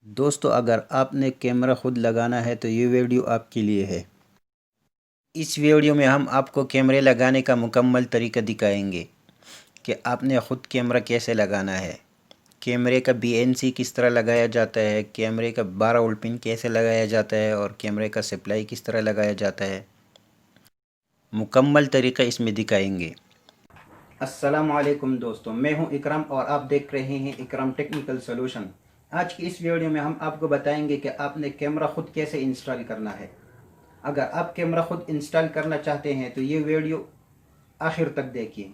दोस्तों, अगर आपने कैमरा खुद लगाना है तो ये वीडियो आपके लिए है। इस वीडियो में हम आपको कैमरे लगाने का मुकम्मल तरीका दिखाएंगे कि आपने ख़ुद कैमरा कैसे लगाना है, कैमरे का BNC किस तरह लगाया जाता है, कैमरे का 12 वोल्ट पिन कैसे लगाया जाता है और कैमरे का सप्लाई किस तरह लगाया जाता है। मुकम्मल तरीका इसमें दिखाएंगे। अस्सलामुअलैकुम दोस्तों, मैं हूं इकराम और आप देख रहे हैं इकराम टेक्निकल सॉल्यूशन। आज की इस वीडियो में हम आपको बताएंगे कि आपने कैमरा खुद कैसे इंस्टॉल करना है। अगर आप कैमरा खुद इंस्टॉल करना चाहते हैं तो ये वीडियो आखिर तक देखिए।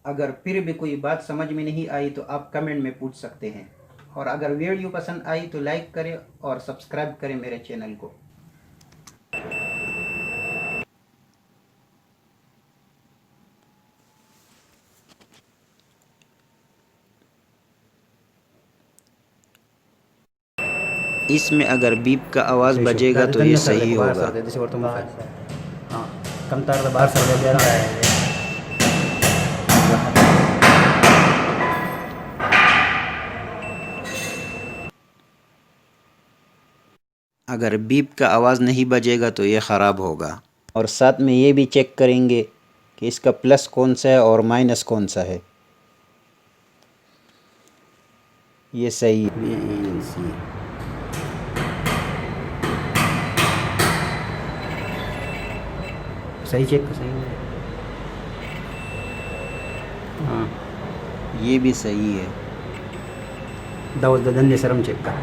अगर फिर भी कोई बात समझ में नहीं आई तो आप कमेंट में पूछ सकते हैं, और अगर वीडियो पसंद आई तो लाइक करें और सब्सक्राइब करें मेरे चैनल को। इसमें अगर बीप का आवाज़ बजेगा तो ये सही होगा। कम तार तो बाहर सर दे रहा है। अगर बीप का आवाज़ नहीं बजेगा तो ये ख़राब होगा। और साथ में ये भी चेक करेंगे कि इसका प्लस कौन सा है और माइनस कौन सा है। ये सही है। BNC सही चेक सही है। हाँ, ये भी सही है। दाऊद धंधे शर्म चेक कर।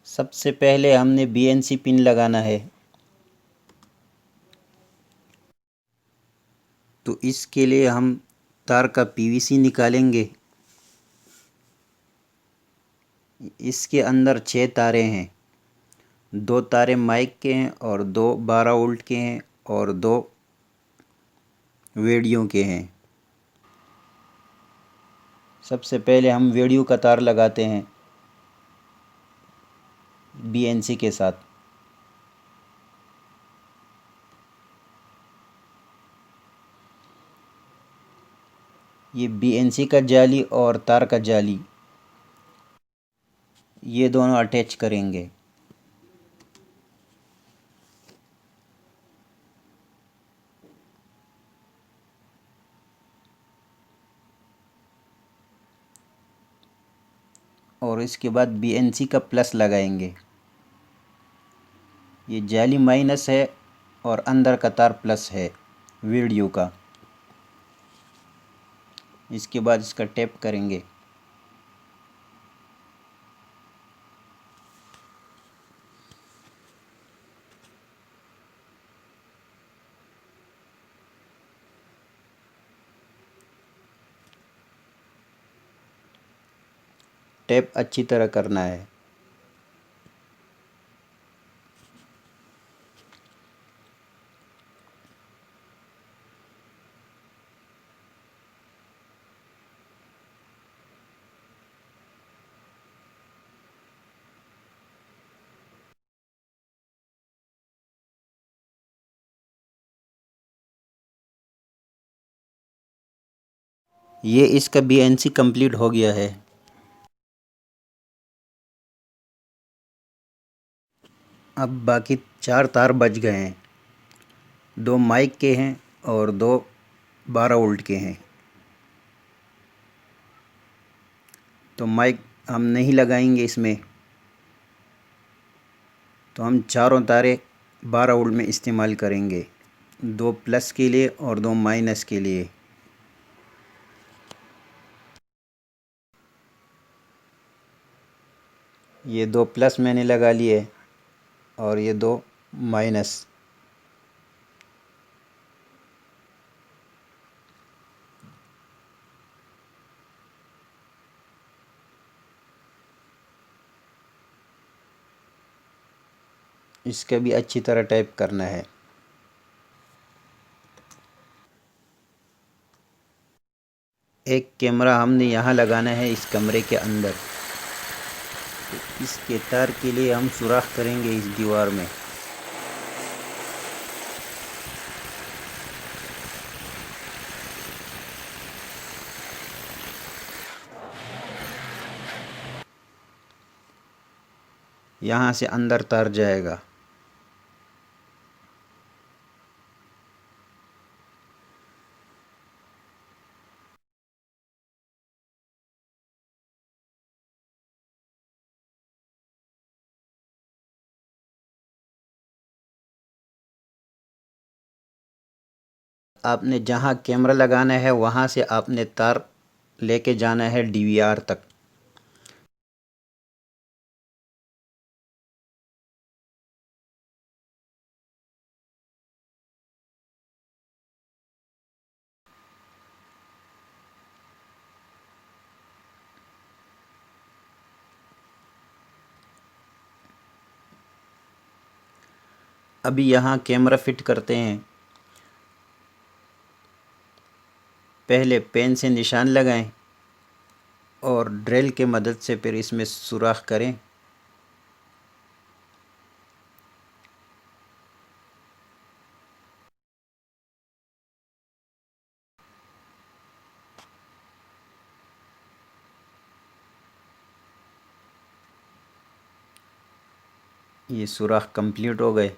सबसे पहले हमने BNC पिन लगाना है, तो इसके लिए हम तार का PVC निकालेंगे। इसके अंदर 6 तारे हैं। 2 तारे माइक के हैं और 2 12 वोल्ट के हैं और 2 रेडियो के हैं। सबसे पहले हम रेडियो का तार लगाते हैं BNC के साथ। ये BNC का जाली और तार का जाली, ये दोनों अटैच करेंगे। और इसके बाद BNC का प्लस लगाएंगे। ये जाली माइनस है और अंदर का तार प्लस है वीडियो का। इसके बाद इसका टैप करेंगे। टैप अच्छी तरह करना है। ये इसका BNC कंप्लीट हो गया है। अब बाकी 4 तार बच गए हैं। 2 माइक के हैं और 2 12 वोल्ट के हैं। तो माइक हम नहीं लगाएंगे इसमें, तो हम चारों तारे 12 वोल्ट में इस्तेमाल करेंगे, 2 प्लस के लिए और 2 माइनस के लिए। ये 2 प्लस मैंने लगा लिए और ये 2 माइनस। इसका भी अच्छी तरह टाइप करना है। एक कैमरा हमने यहाँ लगाना है इस कमरे के अंदर। तो इसके तार के लिए हम सुराख करेंगे इस दीवार में। यहाँ से अंदर तार जाएगा। आपने जहाँ कैमरा लगाना है वहाँ से आपने तार लेके जाना है डीवीआर तक। अभी यहाँ कैमरा फिट करते हैं। पहले पेन से निशान लगाएं और ड्रिल के मदद से फिर इसमें सुराख करें। ये सुराख कंप्लीट हो गए।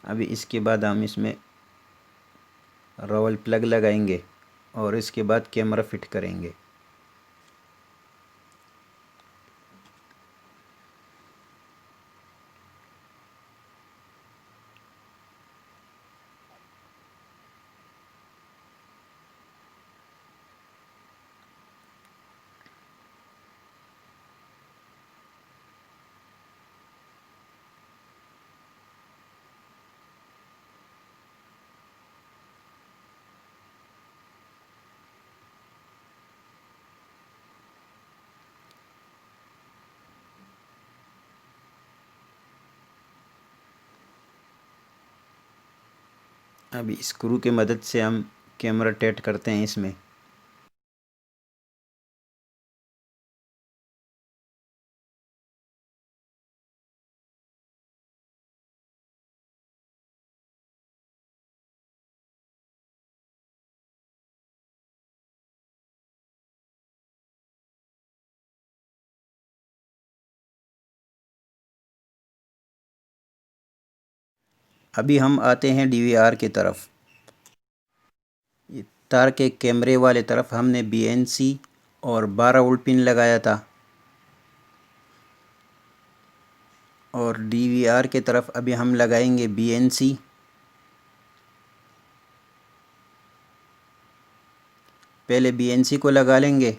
अभी इसके बाद हम इसमें रॉयल प्लग लगाएंगे और इसके बाद कैमरा फिट करेंगे। अभी स्क्रू की मदद से हम कैमरा टाइट करते हैं इसमें। अभी हम आते हैं डीवीआर की तरफ। ये तार के कैमरे वाले तरफ हमने बीएनसी और 12 वोल्ट पिन लगाया था और डीवीआर के तरफ अभी हम लगाएंगे बीएनसी। पहले बीएनसी को लगा लेंगे।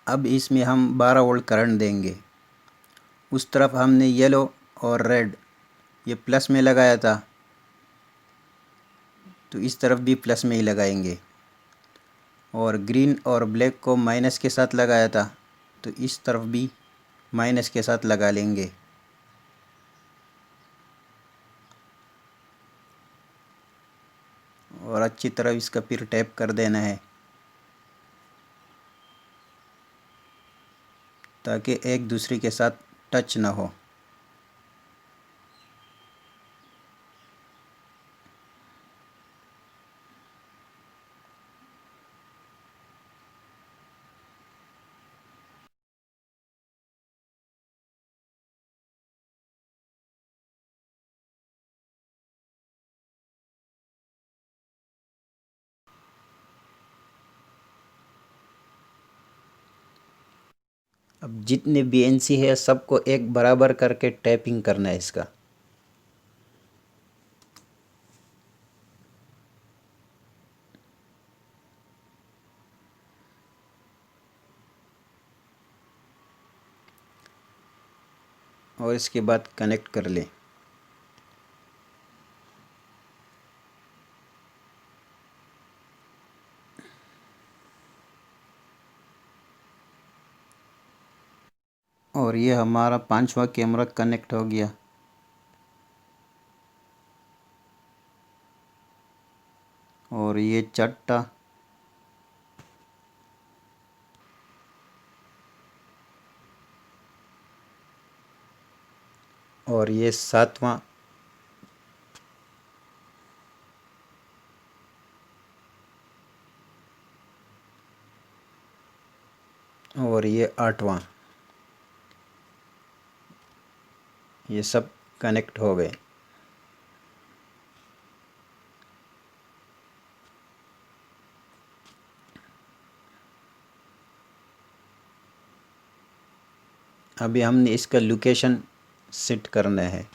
अब इसमें हम 12 वोल्ट करंट देंगे। उस तरफ हमने येलो और रेड ये प्लस में लगाया था, तो इस तरफ भी प्लस में ही लगाएंगे। और ग्रीन और ब्लैक को माइनस के साथ लगाया था, तो इस तरफ भी माइनस के साथ लगा लेंगे। और अच्छी तरह इसका फिर टैप कर देना है ताकि एक दूसरे के साथ टच ना हो। अब जितने बीएनसी है सबको एक बराबर करके टैपिंग करना है इसका। और इसके बाद कनेक्ट कर लें। और ये हमारा 5वां कैमरा कनेक्ट हो गया। और ये छठा, और ये 7वां, और ये 8वां। ये सब कनेक्ट हो गए। अभी हमने इसका लोकेशन सेट करना है।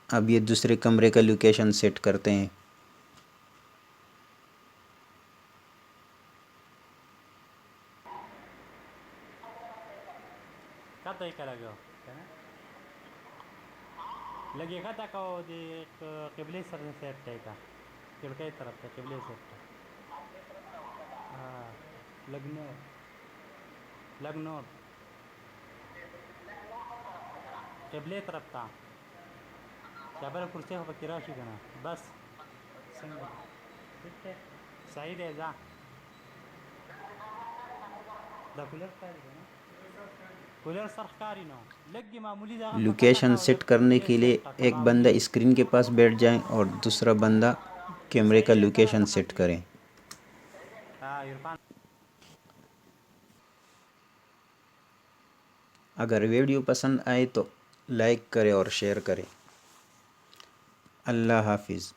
अब ये दूसरे कमरे का लोकेशन सेट करते हैं। Kata ikalaga. Kana? Lagi kata kau di kibli sering set ka. Kibli taraf ka kibli set. Ah, lagno. Lagno. Kibli taraf ta. Jabal kursi ho bakira shi kana. Bas. Single. ठीक है सही रह जा दा cooler का है ना cooler सरकारी नो लगी मामूली जगह लोकेशन सेट करने के लिए एक बंदा स्क्रीन के पास बैठ जाए और दूसरा बंदा कैमरे का लोकेशन सेट करें। अगर वीडियो पसंद आए तो लाइक करें और शेयर करें। अल्लाह हाफिज़।